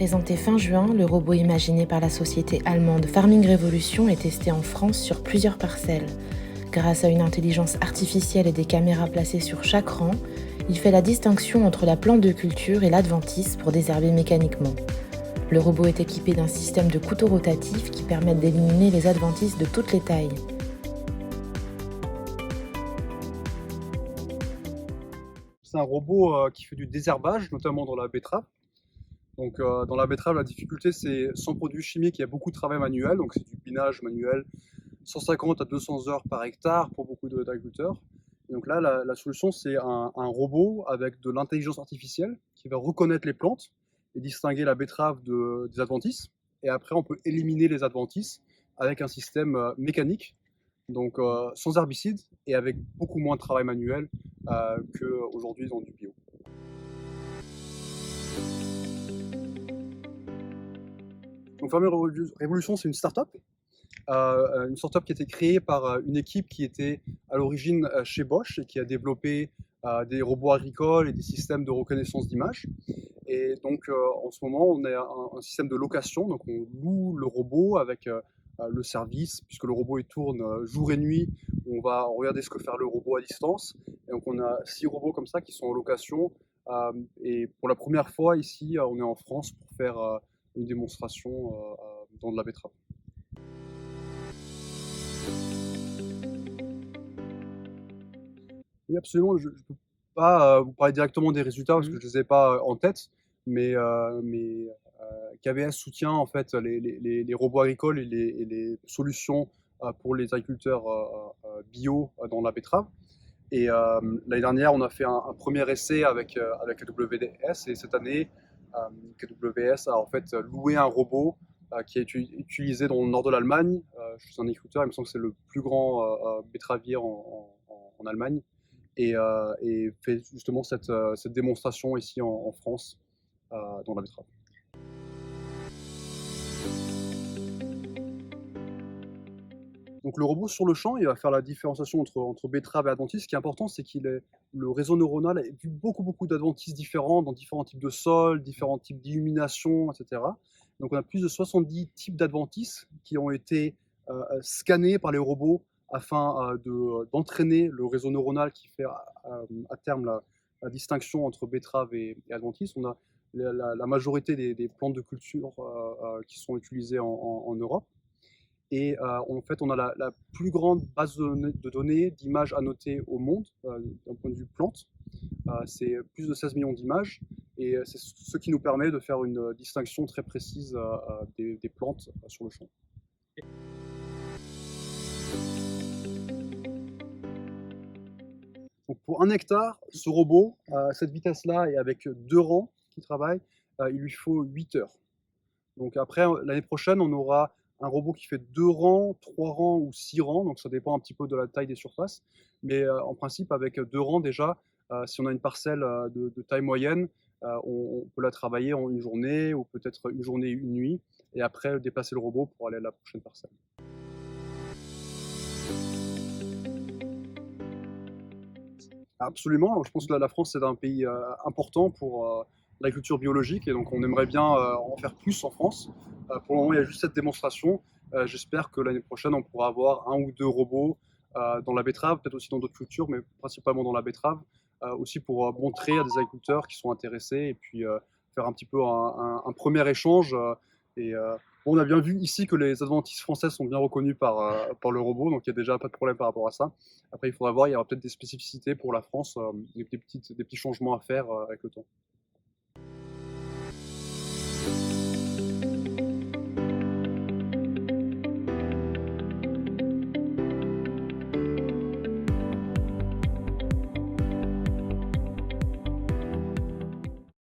Présenté fin juin, le robot imaginé par la société allemande Farming Revolution est testé en France sur plusieurs parcelles. Grâce à une intelligence artificielle et des caméras placées sur chaque rang, il fait la distinction entre la plante de culture et l'adventice pour désherber mécaniquement. Le robot est équipé d'un système de couteaux rotatifs qui permettent d'éliminer les adventices de toutes les tailles. C'est un robot qui fait du désherbage, notamment dans la betterave. Donc, dans la betterave, la difficulté, c'est sans produits chimiques, il y a beaucoup de travail manuel, donc c'est du binage manuel, 150 à 200 heures par hectare pour beaucoup d'agriculteurs. Donc là, la solution, c'est un robot avec de l'intelligence artificielle qui va reconnaître les plantes et distinguer la betterave des adventices. Et après, on peut éliminer les adventices avec un système mécanique, donc sans herbicides et avec beaucoup moins de travail manuel qu'aujourd'hui dans du bio. Donc Farming Revolution, c'est une start-up qui a été créée par une équipe qui était à l'origine chez Bosch et qui a développé des robots agricoles et des systèmes de reconnaissance d'images. Et donc en ce moment, on a un système de location, donc on loue le robot avec le service, puisque le robot il tourne jour et nuit. On va regarder ce que fait le robot à distance. Et donc on a 6 robots comme ça qui sont en location. Et pour la première fois ici, on est en France pour faire une démonstration dans de la betterave. Oui, absolument. Je ne peux pas vous parler directement des résultats parce que je ne les ai pas en tête, mais KBS soutient en fait les robots agricoles et les solutions pour les agriculteurs bio dans la betterave. Et l'année dernière, on a fait un premier essai avec KWS et cette année, KWS a en fait loué un robot qui est utilisé dans le nord de l'Allemagne. Je suis un agriculteur, il me semble que c'est le plus grand betteravier en Allemagne et fait justement cette démonstration ici en France dans la betterave. Donc le robot sur le champ, il va faire la différenciation entre betterave et adventice. Ce qui est important, c'est le réseau neuronal a vu beaucoup d'adventices différents dans différents types de sols, différents types d'illumination, etc. Donc on a plus de 70 types d'adventices qui ont été scannés par les robots afin d'entraîner le réseau neuronal qui fait à terme la distinction entre betterave et adventice. On a la majorité des plantes de culture qui sont utilisées en Europe. Et en fait, on a la plus grande base de données d'images annotées au monde d'un point de vue plante. C'est plus de 16 millions d'images et c'est ce qui nous permet de faire une distinction très précise des plantes sur le champ. Donc pour 1 hectare, ce robot, à cette vitesse-là et avec 2 rangs qui travaillent, il lui faut 8 heures. Donc après, l'année prochaine, on aura un robot qui fait 2 rangs, 3 rangs ou 6 rangs, donc ça dépend un petit peu de la taille des surfaces. Mais en principe, avec 2 rangs déjà, si on a une parcelle de taille moyenne, on peut la travailler en une journée ou peut-être une journée et une nuit, et après déplacer le robot pour aller à la prochaine parcelle. Absolument, je pense que la France c'est un pays important pour l'agriculture biologique et donc on aimerait bien en faire plus en France. Pour le moment, il y a juste cette démonstration. J'espère que l'année prochaine, on pourra avoir 1 ou 2 robots dans la betterave, peut-être aussi dans d'autres cultures, mais principalement dans la betterave, aussi pour montrer à des agriculteurs qui sont intéressés et puis faire un petit peu un premier échange. Et bon, on a bien vu ici que les adventices français sont bien reconnus par le robot, donc il n'y a déjà pas de problème par rapport à ça. Après, il faudra voir, il y aura peut-être des spécificités pour la France, des petits changements à faire avec le temps.